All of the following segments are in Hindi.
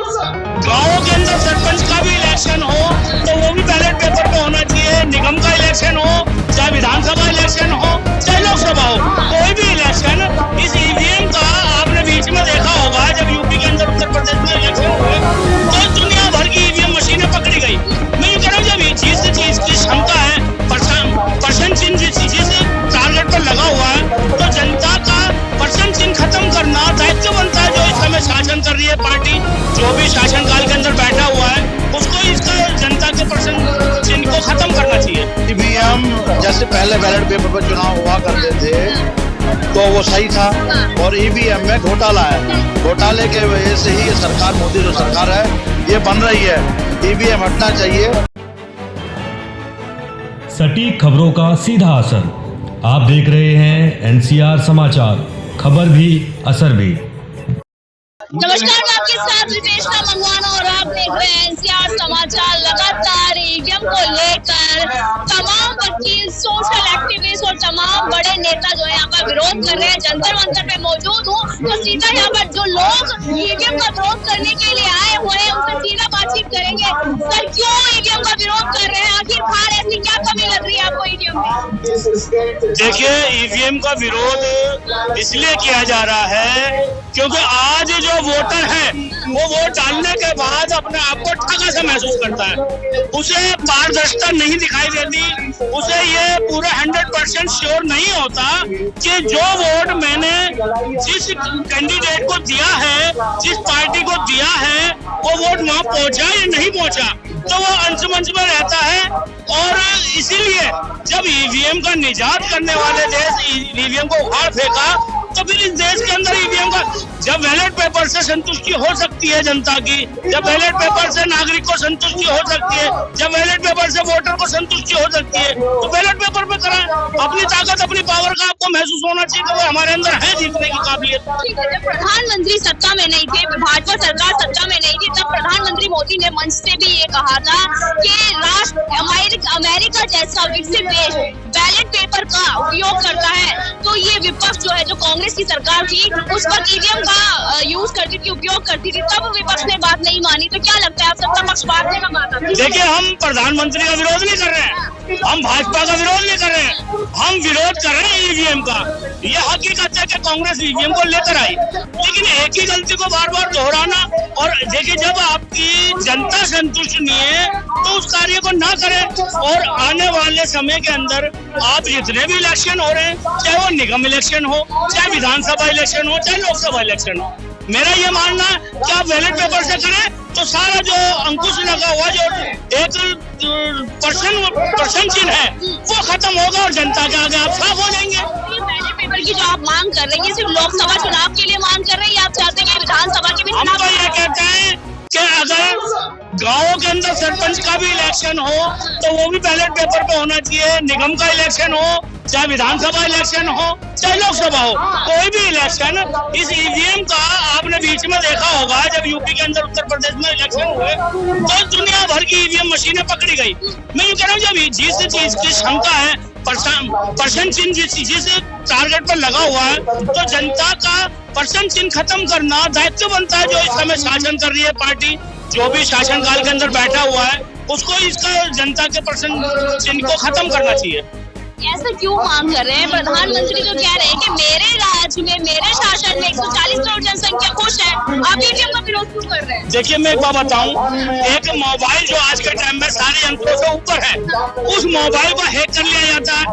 गाँव के अंदर सरपंच का भी इलेक्शन हो तो वो भी बैलेट पेपर पे होना चाहिए। निगम का इलेक्शन हो, चाहे विधानसभा इलेक्शन हो, चाहे लोकसभा हो, कोई भी इलेक्शन, इस ईवीएम का आपने बीच में देखा होगा जब यूपी के अंदर उत्तर प्रदेश में इलेक्शन हुए तो दुनिया भर की ईवीएम मशीनें पकड़ी गई। मैं ये कह रहा हूँ जब चीज की क्षमता है, पर्सन चिन्ह जिस टारगेट पर लगा हुआ है तो जनता का पर्सन चिन्ह खत्म करना दायित्व बनता है। जो इस समय शासन कर रही है पार्टी, जो भी शासन काल के अंदर बैठा हुआ है, उसको इसका जनता के पर्सन चिन्ह को खत्म करना चाहिए। ईवीएम जैसे पहले बैलेट पेपर पर चुनाव हुआ करते थे तो वो सही था, और ईवीएम में घोटाला है। घोटाले के वजह से ही ये सरकार, मोदी जो सरकार है, ये बन रही है। ईवीएम हटना चाहिए। सटीक खबरों का सीधा असर। आप देख रहे हैं एनसीआर समाचार, खबर भी असर भी। नमस्कार, मैं आपके साथ रितेशना मंगवाना और आप देख रहे हैं एनसीआर समाचार। लगातार ईवीएम को लेकर तमाम वकील, सोशल एक्टिविस्ट और तमाम बड़े नेता जो है यहाँ पर विरोध कर रहे हैं। जंतर मंतर पे मौजूद हूँ तो सीधा यहाँ पर जो लोग ईवीएम का विरोध करने के लिए आए हुए हैं उनसे सीधा बातचीत करेंगे। सर, क्यों ईवीएम का विरोध कर रहे हैं? आखिरकार ऐसी क्या कमी लग रही है आपको ईवीएम में? देखिए, ईवीएम का विरोध इसलिए किया जा रहा है क्योंकि आज जो वोटर है वो वोट डालने के बाद अपने आप को ठगा सा महसूस करता है। उसे पारदर्शिता नहीं दिखाई देती, उसे ये पूरा 100% श्योर नहीं होता कि जो वोट मैंने जिस कैंडिडेट को दिया है, जिस पार्टी को दिया है, वो वोट वहां पहुंचा या नहीं पहुंचा, तो वो अंशमंश में रहता है। और इसीलिए जब ईवीएम का निजात करने वाले देश ईवीएम को उखाड़ फेंका तो फिर इस देश के अंदर ईवीएम का, जब बैलेट पेपर से संतुष्टि हो सकती है जनता की, जब बैलेट पेपर से नागरिक को संतुष्टि हो सकती है, जब बैलेट पेपर से वोटर को संतुष्टि हो सकती है, तो बैलेट पेपर पे कराएं। अपनी ताकत, अपनी पावर का आपको महसूस होना चाहिए कि वो हमारे अंदर है जीतने की काबिलियत। ठीक है, जब प्रधानमंत्री सत्ता में नहीं थे, भाजपा सरकार सत्ता में नहीं थी, तब प्रधानमंत्री मोदी ने मंच से भी ये कहा था कि अमेरिका जैसा विकसित देश बैलेट पेपर का उपयोग करता है। तो ये विपक्ष जो है, जो कांग्रेस की सरकार थी, उस पर ईवीएम का यूज करती थी, उपयोग करती थी, तब विपक्ष ने बात नहीं मानी। तो क्या लगता है आप सत्ता पक्ष बांटने का बात आती है? देखिए, हम प्रधानमंत्री का विरोध नहीं कर रहे हैं, हम भाजपा का विरोध नहीं कर रहे हैं, हम विरोध कर रहे हैं ईवीएम का। ये हकीकत है कि कांग्रेस ईवीएम को लेकर आई, लेकिन एक ही गलती को बार बार दोहराना। और देखिए, जब आपकी जनता संतुष्ट नहीं है तो उस कार्य को ना करें। और आने वाले समय के अंदर आप जितने भी इलेक्शन हो रहे हैं, चाहे वो निगम इलेक्शन हो, चाहे विधानसभा इलेक्शन हो, चाहे लोकसभा इलेक्शन हो, मेरा ये मानना है कि आप बैलेट पेपर से करें तो सारा जो अंकुश लगा हुआ, जो एक पर्सन चिन्ह है, वो खत्म होगा और जनता के आगे आप साफ हो जाएंगे। बैलेट पेपर की जो आप मांग कर रहे हैं, सिर्फ लोकसभा चुनाव के लिए मांग कर रहे हैं या आप चाहते हैं कि विधानसभा के भी हम तो ये कहते हैं कि अगर गाँव के अंदर सरपंच का भी इलेक्शन हो तो वो भी बैलेट पेपर पे होना चाहिए। निगम का इलेक्शन हो, चाहे विधानसभा इलेक्शन हो, चाहे लोकसभा हो, कोई भी इलेक्शन, इस ईवीएम का आपने बीच में देखा होगा जब यूपी के अंदर उत्तर प्रदेश में इलेक्शन हुए तो दुनिया भर की ईवीएम मशीनें पकड़ी गई। मैं ये कह रहा हूँ जब जिस चीज की क्षमता है, पर्सन चिन्ह जिस टारगेट पर लगा हुआ है, तो जनता का पर्सन चिन्ह खत्म करना दायित्व बनता है। जो इस समय शासन कर रही है पार्टी, जो भी शासन काल के अंदर बैठा हुआ है, उसको इसका जनता के पर्सन चिन्ह को खत्म करना चाहिए। ऐसा क्यों मांग कर रहे हैं? प्रधानमंत्री जो कह रहे हैं कि मेरे राज्य में, मेरे शासन में 140 करोड़ जनसंख्या खुश है, आप ईवीएम का विरोध क्यों कर रहे हैं? देखिए, मैं एक बात बताऊं, एक मोबाइल जो आज के टाइम में सारे यंत्रों से ऊपर है, उस मोबाइल को हैक कर लिया जाता है,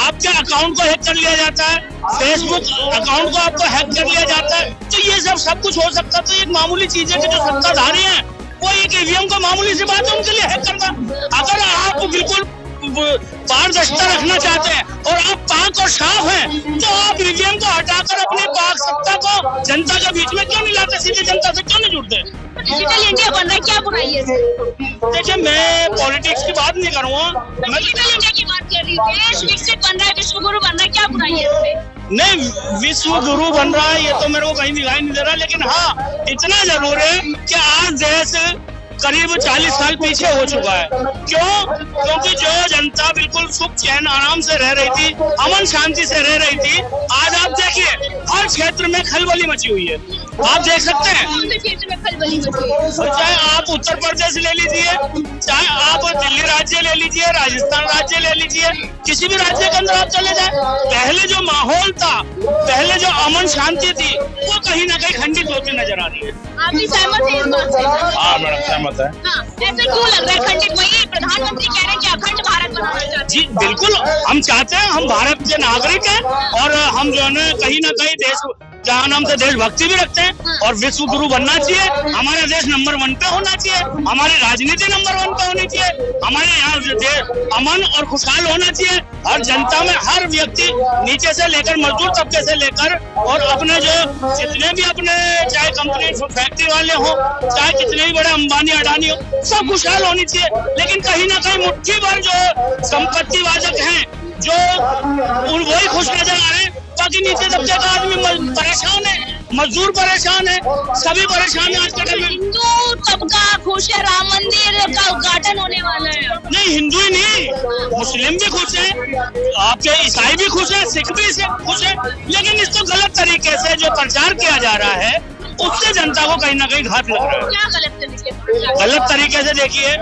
आपके अकाउंट को हैक कर लिया जाता है, फेसबुक अकाउंट को आपको हैक कर लिया जाता है। तो ये सब कुछ हो सकता है। तो एक मामूली चीज है कि जो सत्ताधारी है वो एक ईवीएम का मामूली सी बात है उनके लिए हैक करना। अगर आप बिल्कुल पारदर्शिता रखना चाहते हैं और आप पाक और साफ हैं, तो आप ईवीएम को हटाकर अपनी पाक सत्ता को जनता के बीच में क्यों नहीं लाते? सीधे जनता से क्यों नहीं जुड़ते? डिजिटल इंडिया बन रहा है, क्या बुराई है? देखिए, मैं पॉलिटिक्स की बात नहीं करूँगा, मैं डिजिटल इंडिया की बात कर रही हूँ। देश विकसित बन रहा है, विश्व गुरु बन रहा है, क्या बुराई है इसमें? नहीं, विश्व गुरु बन रहा है ये तो मेरे को कहीं दिखाई नहीं दे रहा, लेकिन हाँ, इतना जरूर है कि आज देश करीब 40 साल पीछे हो चुका है। क्यों? क्योंकि जो जनता बिल्कुल सुख चैन आराम से रह रही थी, अमन शांति से रह रही थी, आज आप देखिए हर क्षेत्र में खलबली मची हुई है। आप देख सकते हैं, कौन से क्षेत्र में खलबली मची है? चाहे आप उत्तर प्रदेश ले लीजिए, चाहे आप दिल्ली राज्य ले लीजिए, राजस्थान राज्य ले लीजिए, किसी भी राज्य के अंदर आप चले जाए, पहले जो माहौल था, पहले जो अमन शांति थी, वो कहीं ना कहीं खंडित होती नजर आ रही है। आप भी सहमत हैं इस बात से? हाँ मैडम, सहमत है। हाँ, ऐसा क्यों लग रहा है खंडित? वही प्रधानमंत्री कह रहे हैं कि अखंड भारत बनाना चाहते हैं। जी बिल्कुल, हम चाहते हैं, हम भारत के नागरिक हैं और हम जो है ना कहीं देश जहाँ नाम से देशभक्ति भी रखते हैं और विश्व गुरु बनना चाहिए। हमारा देश नंबर 1 पे होना चाहिए, हमारी राजनीति नंबर 1 पे होनी चाहिए, हमारे यहाँ देश अमन और खुशहाल होना चाहिए। हर जनता में हर व्यक्ति नीचे से लेकर मजदूर तबके से लेकर और अपने जो जितने भी अपने चाहे कंपनी फैक्ट्री वाले हो, चाहे कितने भी बड़े अंबानी अडानी हो, सब खुशहाल होनी चाहिए। लेकिन कहीं ना कहीं मुट्ठी भर जो संपत्ति वादक हैं, जो वही खुश नजर आ रहे हैं, बाकी नीचे तबके का आदमी परेशान है, मजदूर परेशान है, सभी परेशान है। आज के टाइम में हिंदू तबका खुश है, राम मंदिर का उद्घाटन होने वाला है। नहीं, हिंदू ही नहीं, मुस्लिम भी खुश है, आपके ईसाई भी खुश है, सिख भी खुश है, लेकिन इसको गलत तरीके से जो प्रचार किया जा रहा है उससे जनता को कहीं ना कहीं घात लग रहा है। क्या गलत तरीके? गलत तरीके से देखिए,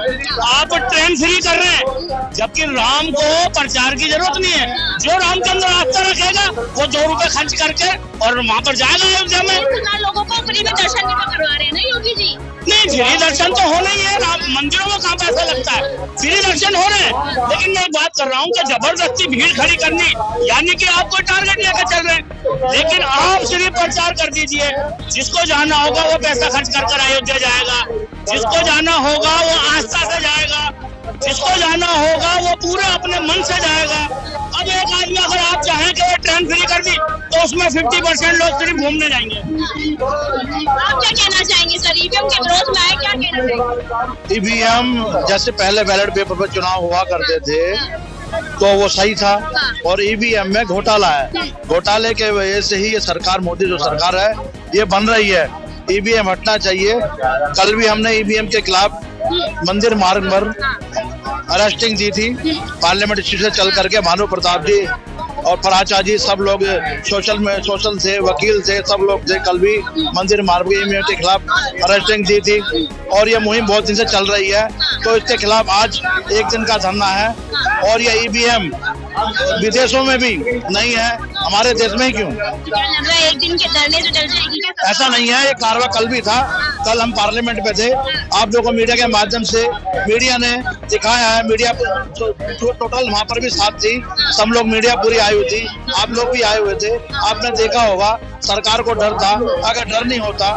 आप ट्रेन फ्री कर रहे हैं, जबकि राम को प्रचार की जरूरत नहीं है। जो राम के अंदर आस्था रखेगा वो 2 रुपए खर्च करके और वहाँ पर जाएगा अयोध्या में। लोगों को फ्री में दर्शन भी तो करवा रहे हैं ना योगी जी? नहीं, फ्री दर्शन तो होना ही है, राम मंदिरों में कहाँ पैसा लगता है, फ्री दर्शन हो रहे हैं। लेकिन मैं एक बात कर रहा हूँ कि जबरदस्ती भीड़ खड़ी करनी, यानी कि आप कोई टारगेट लेकर चल रहे हैं। लेकिन आप सिर्फ प्रचार कर दीजिए, जिसको जाना होगा वो पैसा खर्च कर अयोध्या जाएगा, जिसको जाना होगा वो आस्था से जाएगा, जिसको जाना होगा वो पूरे अपने मन से जाएगा। अब एक आदमी अगर आप चाहें कि वो ट्रेन फ्री कर दी तो उसमें 50% लोग सिर्फ घूमने जाएंगे। आप क्या कहना चाहेंगे सर? ईवीएम के विरोध में आए, क्या कहना चाहेंगे? ईवीएम जैसे पहले बैलेट पेपर पर चुनाव हुआ करते थे तो वो सही था, और ईवीएम में घोटाला है। घोटाले के वजह से ही ये सरकार, मोदी जो सरकार है, ये बन रही है। ईवीएम हटना चाहिए। कल भी हमने ईवीएम के खिलाफ मंदिर मार्ग पर अरेस्टिंग दी थी, पार्लियामेंट स्ट्रीट से चल करके भानु प्रताप जी और फराचा जी, सब लोग सोशल थे, वकील थे, सब लोग थे। कल भी मंदिर मार्ग के खिलाफ अरेस्टिंग दी थी और ये मुहिम बहुत दिन से चल रही है, तो इसके खिलाफ आज 1 दिन का धरना है। और ये ईवीएम विदेशों में भी नहीं है, हमारे देश में ही क्यों? क्या लग रहा है 1 दिन के धरने से चल जाएगी क्या? ऐसा नहीं है, ये कार्रवाई कल भी था। कल हम पार्लियामेंट पे थे, आप लोगों को मीडिया के माध्यम से मीडिया ने दिखाया है, मीडिया टोटल वहाँ पर भी साथ थी, सब लोग, मीडिया पूरी आई हुई थी, आप लोग भी आए हुए थे। आपने देखा होगा सरकार को डर था। अगर डर नहीं होता,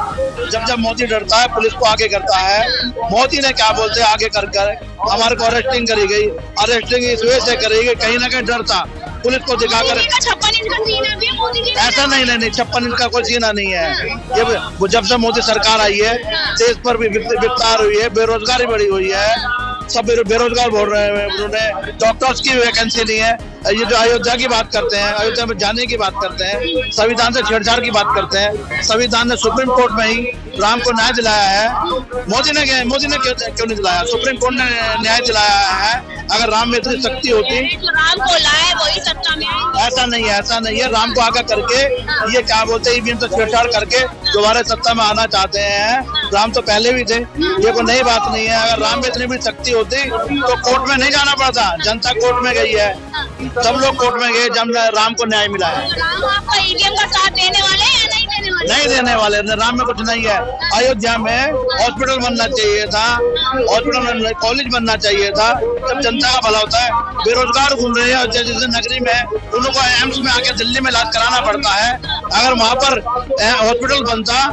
जब मोदी डरता है पुलिस को आगे करता है। मोदी ने क्या बोलते हैं, आगे कर हमारे को अरेस्टिंग करी गई, अरेस्टिंग इस वजह से करी गई, कहीं ना कहीं डर था, पुलिस को दिखाकर। 56 इंच का सीना भी मोदी जी, ऐसा नहीं, 56 इंच का कोई सीना नहीं है। ये जब से मोदी सरकार आई है, देश पर भी विस्तार हुई है, बेरोजगारी बढ़ी हुई है, सब बेरोजगार बोल रहे हैं। उन्होंने डॉक्टर्स की वैकेंसी नहीं है। ये जो अयोध्या की बात करते हैं, अयोध्या में जाने की बात करते हैं, संविधान से छेड़छाड़ की बात करते हैं। संविधान ने सुप्रीम कोर्ट में ही राम को न्याय दिलाया है। मोदी ने क्यों नहीं दिलाया? सुप्रीम कोर्ट ने न्याय दिलाया है। अगर राम में इतनी शक्ति होती, जो राम को लाए वही सत्ता में आए। ऐसा नहीं है। राम को आगे करके ये क्या बोलते हैं, ईवीएम से छेड़छाड़ करके दोबारा सत्ता में आना चाहते हैं। राम तो पहले भी थे, ये कोई नई बात नहीं है। अगर राम में इतनी भी शक्ति होती तो कोर्ट में नहीं जाना पड़ता। जनता कोर्ट में गई है, सब लोग कोर्ट में गए जब राम को न्याय मिला है। राम आपका ईवीएम का साथ देने वाले हैं या नहीं देने वाले? नहीं देने वाले। राम में कुछ नहीं है। अयोध्या में हॉस्पिटल बनना चाहिए था, हॉस्पिटल कॉलेज बनना चाहिए था, जब जनता का भला होता है। बेरोजगार घूम रहे हैं जैसे नगरी में, उन को एम्स में आके दिल्ली में इलाज कराना पड़ता है। अगर वहाँ पर हॉस्पिटल बनता,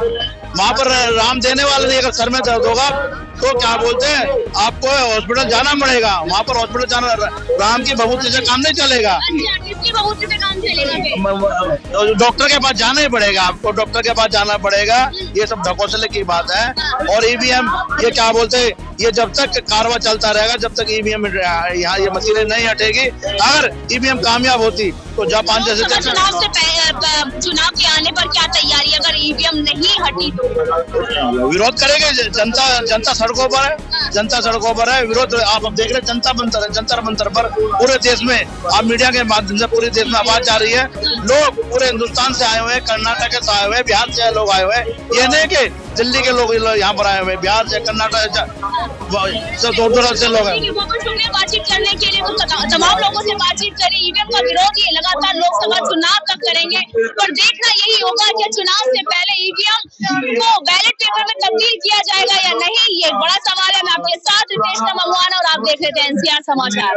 वहाँ पर राम देने वाले नहीं, अगर सर में दर्द होगा तो क्या बोलते हैं, आपको हॉस्पिटल जाना पड़ेगा। वहाँ पर हॉस्पिटल जाना, राम की भभूति से काम नहीं चलेगा। किसकी बबूते पे काम चलेगा फिर? डॉक्टर के पास जाना ही पड़ेगा, आपको डॉक्टर के पास जाना पड़ेगा। ये सब ढकोसले की बात है। और ईवीएम ये क्या बोलते हैं, ये जब तक कारवा चलता रहेगा, जब तक ईवीएम यहाँ ये मशीनें नहीं हटेगी। अगर ईवीएम कामयाब होती तो जापान जैसे चुनाव के आने पर क्या तैयारी, अगर ईवीएम नहीं हटी तो? विरोध करेंगे। जनता सड़कों पर है, जनता सड़कों पर है। विरोध आप अब देख रहे हैं, जंतर मंतर पर पूरे देश में, आप मीडिया के माध्यम से पूरे देश में आवाज जा रही है। लोग पूरे हिंदुस्तान से आए हुए हैं, कर्नाटक से आए हुए हैं, बिहार से लोग आए हुए हैं। ये नहीं कि दिल्ली के लोग यहाँ पर आए हुए हैं, बिहार से, कर्नाटक से, दूर से लोग हैं। बातचीत करने के लिए तमाम लोगों से बातचीत करी। ईवीएम का विरोध ये लगातार लोकसभा चुनाव तक करेंगे, पर देखना यही होगा कि चुनाव से पहले ईवीएम को बैलेट पेपर में तब्दील किया जाएगा या नहीं। ये एक बड़ा सवाल है। मैं आपके साथ रितेश मंगवाना और आप देख रहे थे एनसीआर समाचार।